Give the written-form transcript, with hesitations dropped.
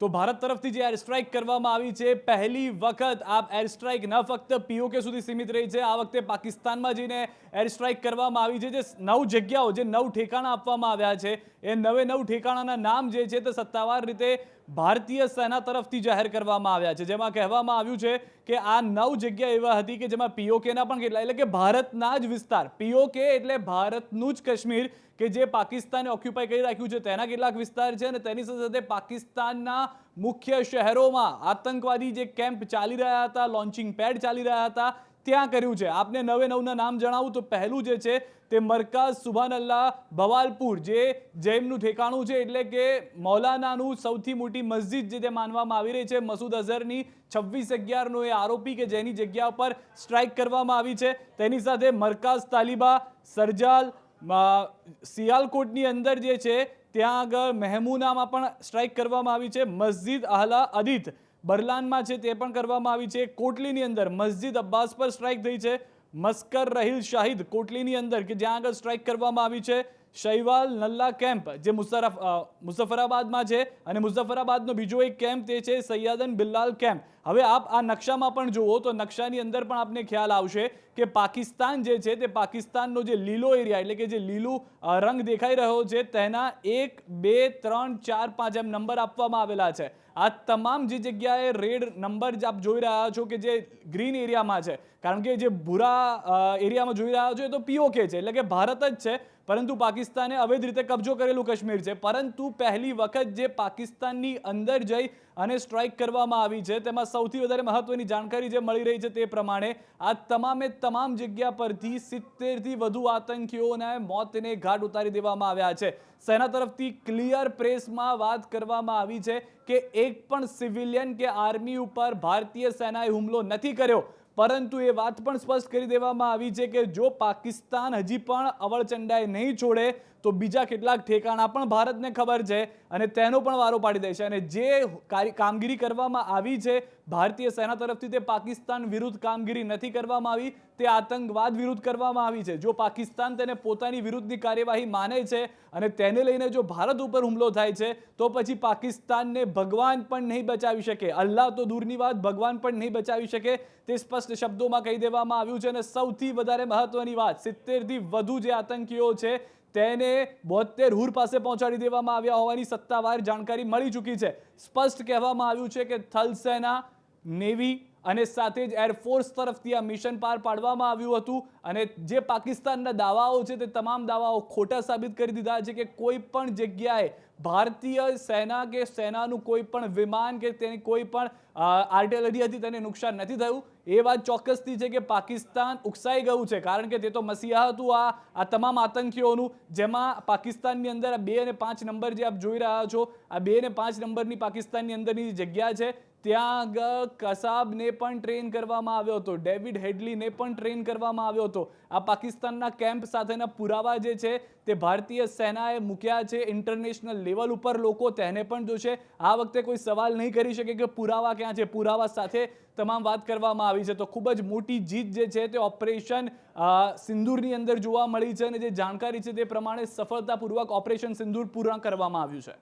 તો ભારત તરફથી જે એર સ્ટ્રાઇક કરવામાં આવી છે, પહેલી વખત આ એર સ્ટ્રાઇક ન ફક્ત પીઓકે સુધી સીમિત રહી છે, આ વખતે પાકિસ્તાનમાં જઈને એર સ્ટ્રાઇક કરવામાં આવી છે. જે 9 જગ્યાઓ, જે 9 ઠેકાણા આપવામાં આવ્યા છે, એ 9 ઠેકાણાના નામ જે છે તે સત્તાવાર રીતે ભારતીય સેના તરફથી જાહેર કરવામાં આવ્યા છે, જેમાં કહેવામાં આવ્યું છે કે આ 9 જગ્યા એવા હતી કે જેમાં પીઓકેના પણ કેટલા, એટલે કે ભારતના જ વિસ્તાર, પીઓકે એટલે ભારતનું જ કાશ્મીર કે જે પાકિસ્તાને ઓક્યુપાય કરી રાખ્યું છે, તેના કેટલાક વિસ્તાર છે અને તેની સાથે પાકિસ્તાનના મુખ્ય શહેરોમાં આતંકવાદી જે કેમ્પ ચાલી રહ્યા હતા, લોન્ચિંગ પેડ ચાલી રહ્યા હતા, ત્યાં કર્યું છે. આપને 9 નામ જણાવું તો પહેલું જે છે તે મરકાઝ સુબહાનલ્લાહ ભવાલપુર, જે જેમનું ઠેકાણું છે, એટલે કે મૌલાનાનું સૌથી મોટી મસ્જિદ જે માનવામાં આવી રહી છે, મસૂદ અઝહરની 26/11નો એ આરોપી કે જેની જગ્યા પર સ્ટ્રાઇક કરવામાં આવી છે. તેની સાથે મરકાઝ તાલિબા, સરજાલ, સિયાલકોટની અંદર જે છે ત્યાં આગળ મહેમૂનામાં પણ સ્ટ્રાઇક કરવામાં આવી છે. મસ્જિદ અહલા અદીત બરલાનમાં છે તે પણ કરવામાં આવી છે. કોટલીની અંદર મસ્જિદ અબ્બાસ પર સ્ટ્રાઇક થઈ છે. મસ્કર રહીલ શાહિદ કોટલીની અંદર કે જ્યાં આગળ સ્ટ્રાઇક કરવામાં આવી છે. શૈવાલ નલ્લા કેમ્પ જે મુઝફ્ફરાબાદમાં છે અને મુઝફ્ફરાબાદનો બીજો એક કેમ્પ તે છે સૈયદન બિલ્લાલ કેમ્પ. હવે આપ આ નકશામાં પણ જુઓ તો નકશાની અંદર પણ આપને ખ્યાલ આવશે કે પાકિસ્તાન જે છે તે પાકિસ્તાનનો જે લીલો એરિયા, એટલે કે જે લીલું રંગ દેખાઈ રહ્યો છે, તેના 1, 2, 3, 4, 5 એમ નંબર આપવામાં આવેલા છે. આ તમામ જે જગ્યાએ રેડ નંબર આપ જોઈ રહ્યા છો કે જે ગ્રીન એરિયામાં છે, કારણ કે જે ભૂરા એરિયામાં જોઈ રહ્યા છો એ તો પીઓકે છે, એટલે કે ભારત જ છે, પરંતુ પાકિસ્તાને અવૈધ રીતે કબજો કરેલું કાશ્મીર છે. પરંતુ પહેલી વખત જે પાકિસ્તાનની અંદર જઈ અને સ્ટ્રાઇક કરવામાં આવી છે, તેમાં સૌથી વધારે મહત્વની જાણકારી જે મળી રહી છે તે પ્રમાણે આ તમામ જગ્યા પરથી 70થી વધુ આતંકીઓને મોતને ઘાટ ઉતારી દેવામાં આવ્યા છે. સેના તરફથી ક્લિયર પ્રેસમાં વાત કરવામાં આવી છે કે એક પણ સિવિલિયન કે આર્મી ઉપર ભારતીય સેનાએ હુમલો નથી કર્યો, પરંતુ એ વાત પણ સ્પષ્ટ કરી દેવામાં આવી છે કે જો પાકિસ્તાન હજી પણ અવળચંડાઈ નહીં છોડે તો બીજા કેટલાક ઠેકાણા પણ ભારતને ખબર છે અને તેનો પણ વારો પાડી દેશે. અને જે કામગીરી કરવામાં આવી છે ભારતીય સેના તરફથી, તે પાકિસ્તાન વિરુદ્ધ કામગીરી નથી કરવામાં આવી, તે આતંકવાદ વિરુદ્ધ કરવામાં આવી છે. જો પાકિસ્તાન તેને પોતાની વિરુદ્ધની કાર્યવાહી માને છે અને તેને લઈને જો ભારત ઉપર હુમલો થાય છે તો પછી પાકિસ્તાનને ભગવાન પણ નહીં બચાવી શકે. અલ્લાહ તો દૂરની વાત, ભગવાન પણ નહીં બચાવી શકે, તે સ્પષ્ટ શબ્દોમાં કહી દેવામાં આવ્યું છે. અને સૌથી વધારે મહત્વની વાત, 70થી વધુ જે આતંકીઓ છે તેને 72 હુર પાસે પહોંચાડી દેવામાં આવ્યા હોવાની સત્તાવાર જાણકારી મળી ચૂકી છે. સ્પષ્ટ કહેવામાં આવ્યું છે કે થલ સેના, નેવી અને સાથે જ એરફોર્સ તરફથી આ મિશન પાર પાડવામાં આવ્યું હતું. અને જે પાકિસ્તાનના દાવાઓ છે તે તમામ દાવાઓ ખોટા સાબિત કરી દીધા છે કે કોઈ પણ જગ્યાએ ભારતીય સેના કે સેનાનું કોઈ પણ વિમાન કે તેની કોઈ પણ આર્ટિલરી હતી તેને નુકસાન નથી થયું. એ વાત ચોક્કસથી છે કે પાકિસ્તાન ઉકસાઈ ગયું છે, કારણ કે તે તો મસીહા હતું આ તમામ આતંકીઓનું, જેમાં પાકિસ્તાનની અંદર 2 અને 5 નંબર જે આપ જોઈ રહ્યા છો, આ 2 અને 5 નંબરની પાકિસ્તાનની અંદરની જગ્યા છે, ત્યાં આગળ કસાબને પણ ટ્રેન કરવામાં આવ્યો હતો, ડેવિડ હેડલીને પણ ટ્રેન કરવામાં આવ્યો હતો. આ પાકિસ્તાનના કેમ્પ સાથેના પુરાવા જે છે તે ભારતીય સેનાએ મૂક્યા છે. ઇન્ટરનેશનલ લેવલ ઉપર લોકો તેને પણ જોશે. આ વખતે કોઈ સવાલ નહીં કરી શકે કે પુરાવા ક્યાં છે, પુરાવા સાથે તમામ વાત કરવામાં આવી છે. તો ખૂબ જ મોટી જીત જે છે તે ઓપરેશન સિંદૂરની અંદર જોવા મળી છે અને જે જાણકારી છે તે પ્રમાણે સફળતાપૂર્વક ઓપરેશન સિંદૂર પૂર્ણ કરવામાં આવ્યું છે.